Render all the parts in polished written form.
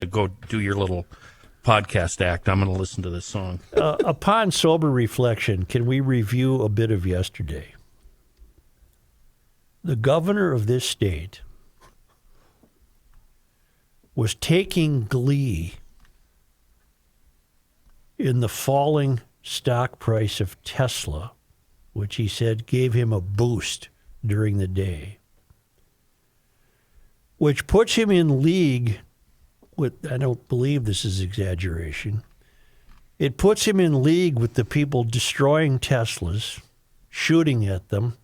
go do your little podcast act. I'm going to listen to this song. Upon sober reflection, can we review a bit of yesterday? The governor of this state was taking glee in the falling stock price of Tesla, which he said gave him a boost during the day, which puts him in league with, I don't believe this is exaggeration, it puts him in league with the people destroying Teslas, shooting at them,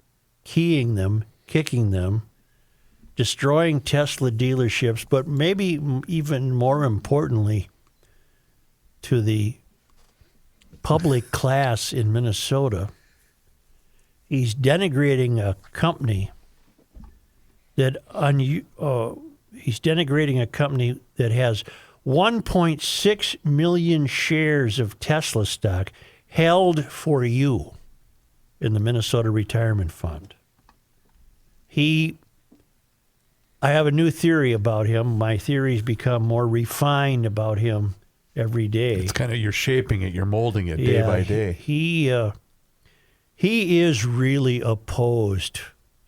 keying them, kicking them, destroying Tesla dealerships, but maybe even more importantly, to the public class in Minnesota, he's denigrating a company that has 1.6 million shares of Tesla stock held for you in the Minnesota Retirement Fund. I have a new theory about him. My theories become more refined about him every day. It's kind of, you're shaping it, you're molding it day by day. He is really opposed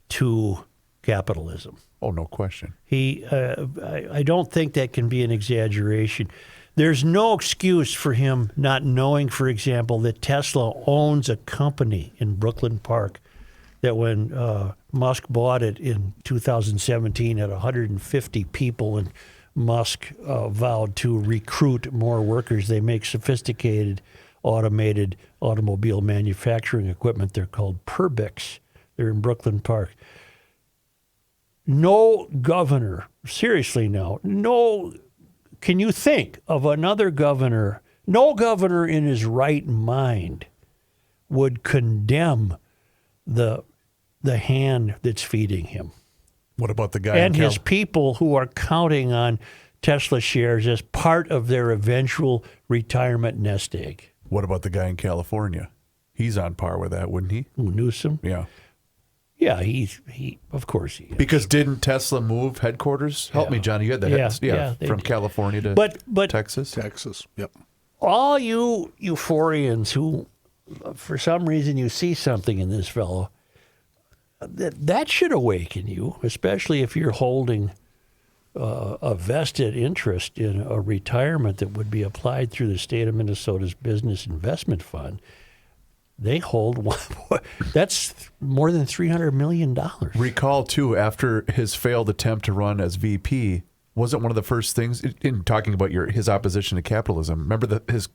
to capitalism. Oh, no question. I don't think that can be an exaggeration. There's no excuse for him not knowing, for example, that Tesla owns a company in Brooklyn Park that when Musk bought it in 2017 had 150 people, and Musk vowed to recruit more workers. They make sophisticated, automated automobile manufacturing equipment. They're called Perbix. They're in Brooklyn Park. No governor, seriously now, can you think of another governor, no governor in his right mind would condemn the hand that's feeding him. What about the guy and his people who are counting on Tesla shares as part of their eventual retirement nest egg? What about the guy in California? He's on par with that, wouldn't he? Newsom? Yeah. Yeah, he of course he is. Because didn't Tesla move headquarters? Help me, Johnny. You had the from California to Texas. Texas, yep. All you euphorians who, for some reason, you see something in this fellow, that should awaken you, especially if you're holding a vested interest in a retirement that would be applied through the state of Minnesota's Business Investment Fund. They hold that's more than $300 million. Recall, too, after his failed attempt to run as VP, wasn't one of the first things, in talking about his opposition to capitalism, remember that his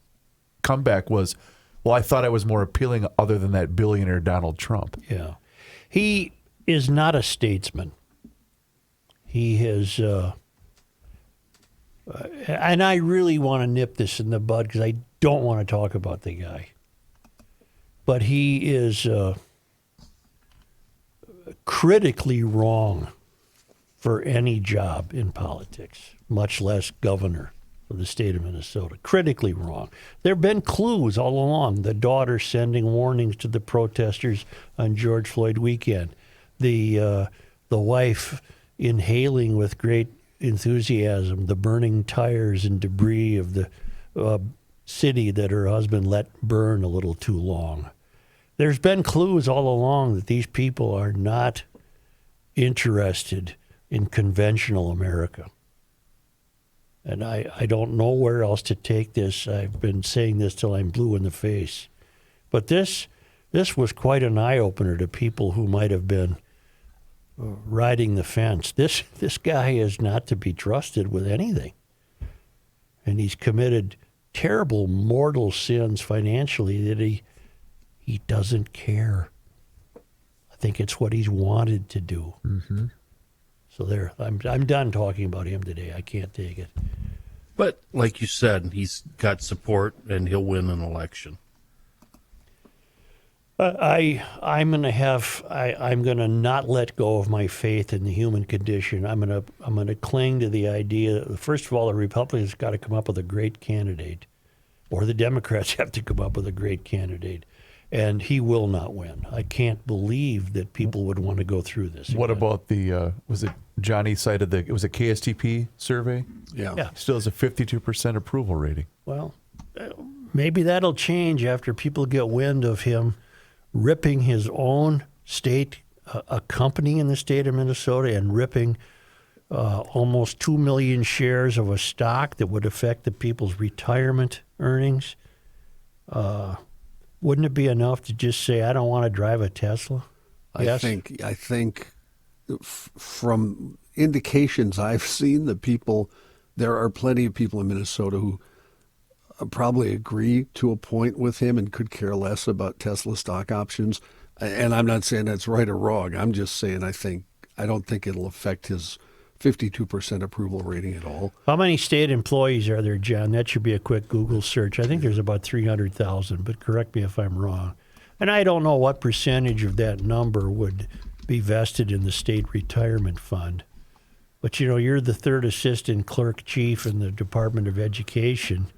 comeback was, well, I thought I was more appealing other than that billionaire Donald Trump. Yeah. He is not a statesman. He has, and I really want to nip this in the bud because I don't want to talk about the guy. But he is critically wrong for any job in politics, much less governor of the state of Minnesota. Critically wrong. There have been clues all along. The daughter sending warnings to the protesters on George Floyd weekend. The wife inhaling with great enthusiasm the burning tires and debris of the city that her husband let burn a little too long. There's been clues all along that these people are not interested in conventional America. And I don't know where else to take this. I've been saying this till I'm blue in the face. But this was quite an eye-opener to people who might have been riding the fence. This guy is not to be trusted with anything. And he's committed terrible mortal sins financially that he doesn't care. I think it's what he's wanted to do. Mm-hmm. So there, I'm done talking about him today. I can't take it. But like you said, he's got support and he'll win an election. I'm gonna not let go of my faith in the human condition. I'm gonna cling to the idea that, first of all, the Republicans got to come up with a great candidate, or the Democrats have to come up with a great candidate, and he will not win. I can't believe that people would want to go through this. What about the was it Johnny cited it was a KSTP survey. Yeah. Still has a 52% approval rating. Well, maybe that'll change after people get wind of him ripping his own state, a company in the state of Minnesota, and ripping almost 2 million shares of a stock that would affect the people's retirement earnings. Wouldn't it be enough to just say, I don't want to drive a Tesla? I think from indications I've seen, there are plenty of people in Minnesota who probably agree to a point with him and could care less about Tesla stock options. And I'm not saying that's right or wrong. I'm just saying I don't think it'll affect his 52% approval rating at all. How many state employees are there, John? That should be a quick Google search. I think there's about 300,000, but correct me if I'm wrong. And I don't know what percentage of that number would be vested in the state retirement fund. But, you're the third assistant clerk chief in the Department of Education,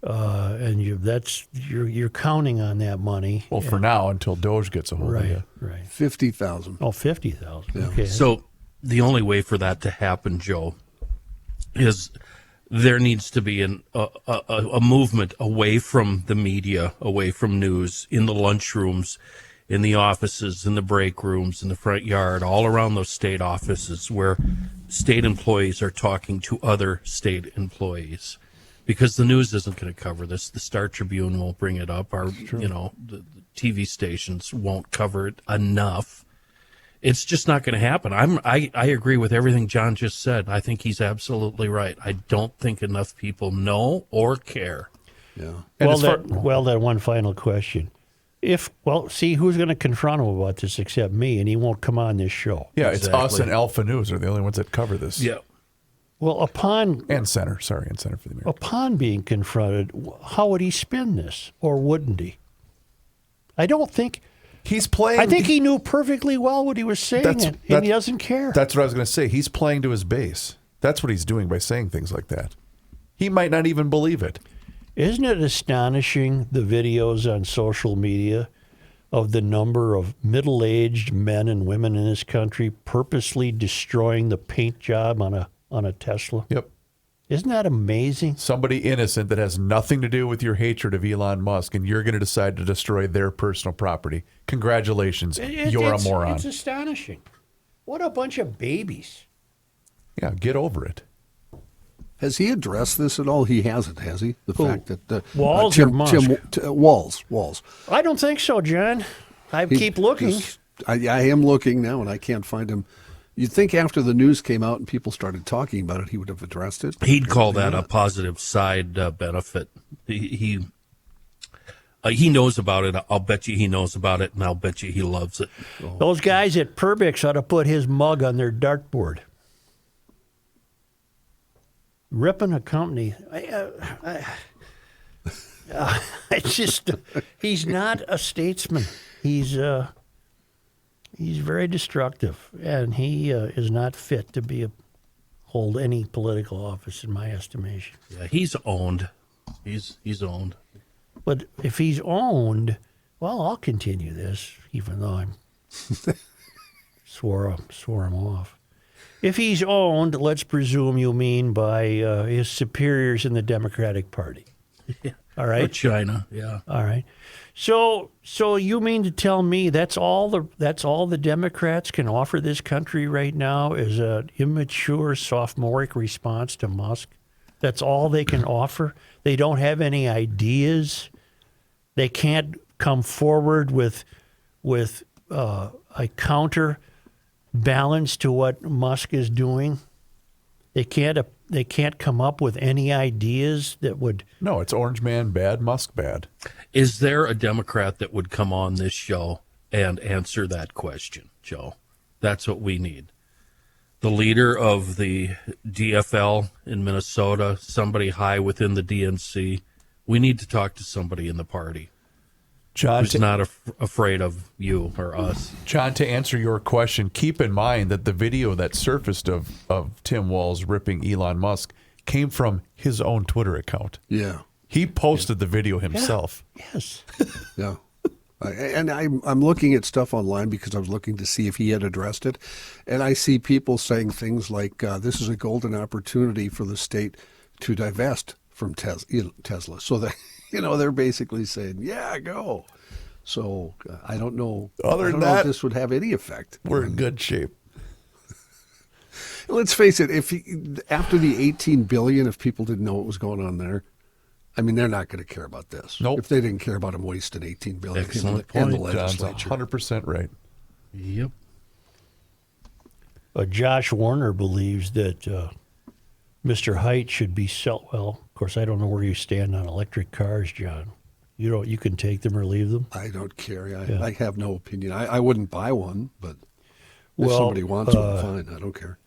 and you're counting on that money. Well, for now, until Doge gets a hold of you. Right. 50,000. Oh, 50,000. Yeah. Okay. So the only way for that to happen, Joe, is there needs to be a movement away from the media, away from news, in the lunchrooms, in the offices, in the break rooms, in the front yard, all around those state offices where state employees are talking to other state employees. Because the news isn't going to cover this. The Star Tribune won't bring it up. The TV stations won't cover it enough. It's just not going to happen. I agree with everything John just said. I think he's absolutely right. I don't think enough people know or care. Yeah. Then one final question. Who's going to confront him about this except me, and he won't come on this show? Yeah, It's us and Alpha News are the only ones that cover this. Yeah. Well, and Center for the American. Upon being confronted, how would he spin this, or wouldn't he? I don't think he's playing. I think he knew perfectly well what he was saying, and he doesn't care. That's what I was going to say. He's playing to his base. That's what he's doing by saying things like that. He might not even believe it. Isn't it astonishing, the videos on social media of the number of middle-aged men and women in this country purposely destroying the paint job on a Tesla? Yep. Isn't that amazing? Somebody innocent that has nothing to do with your hatred of Elon Musk, and you're going to decide to destroy their personal property. Congratulations. You're a moron. It's astonishing. What a bunch of babies. Yeah, get over it. Has he addressed this at all? He hasn't, has he? The fact that Walz or Musk? Walz. I don't think so, John. I keep looking. I am looking now, and I can't find him. You'd think after the news came out and people started talking about it, he would have addressed it. He'd call that a positive side benefit. He knows about it. I'll bet you he knows about it, and I'll bet you he loves it. Those guys at Perbix ought to put his mug on their dartboard. Ripping a company. It's just, he's not a statesman. He's very destructive, and he is not fit to hold any political office, in my estimation. Yeah, he's owned. He's owned. But if he's owned, well, I'll continue this, even though I'm swore him off. If he's owned, let's presume you mean by his superiors in the Democratic Party. Yeah. All right. Or China, yeah. All right. So you mean to tell me that's all the Democrats can offer this country right now is an immature, sophomoric response to Musk? That's all they can offer? They don't have any ideas? They can't come forward with a counter balance to what Musk is doing? They can't come up with any ideas that would... No, it's Orange Man bad, Musk bad. Is there a Democrat that would come on this show and answer that question, Joe? That's what we need. The leader of the DFL in Minnesota, somebody high within the DNC. We need to talk to somebody in the party who's not afraid of you or us. John, to answer your question, keep in mind that the video that surfaced of Tim Walz ripping Elon Musk came from his own Twitter account. Yeah. He posted the video himself. Yeah. Yes. Yeah. And I'm looking at stuff online because I was looking to see if he had addressed it, and I see people saying things like, "This is a golden opportunity for the state to divest from Tesla." So that they're basically saying, "Yeah, go." So I don't know. Other I than don't know that, if this would have any effect. We're in good shape. Let's face it. After the 18 billion, if people didn't know what was going on there, I mean, they're not going to care about this. Nope. If they didn't care about him wasting 18 billion Excellent in the point. John's legislature. 100% right. Yep. Josh Warner believes that Mr. Haidt should be well, of course, I don't know where you stand on electric cars, John. You can take them or leave them. I don't care. Yeah. I have no opinion. I wouldn't buy one, but if Well, somebody wants one, fine. I don't care.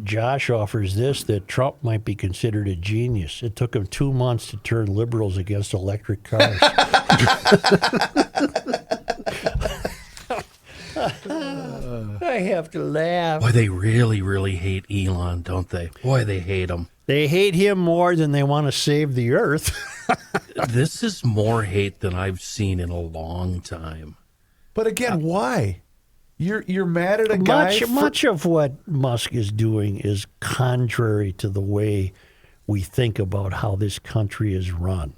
Josh offers this, that Trump might be considered a genius. It took him 2 months to turn liberals against electric cars. I have to laugh. Boy, they really, really hate Elon, don't they? Boy, they hate him. They hate him more than they want to save the earth. This is more hate than I've seen in a long time. But again, why? You're mad at a guy. Much of what Musk is doing is contrary to the way we think about how this country is run.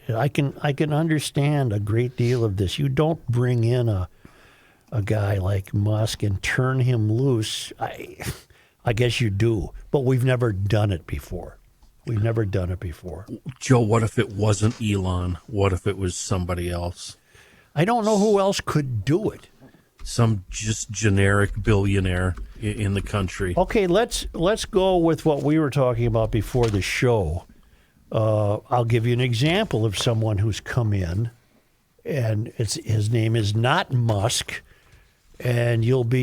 I can understand a great deal of this. You don't bring in a guy like Musk and turn him loose. I guess you do, but we've never done it before. We've never done it before. Joe, what if it wasn't Elon? What if it was somebody else? I don't know who else could do it. Some just generic billionaire in the country. Okay, let's go with what we were talking about before the show. I'll give you an example of someone who's come in, and his name is not Musk, and you'll be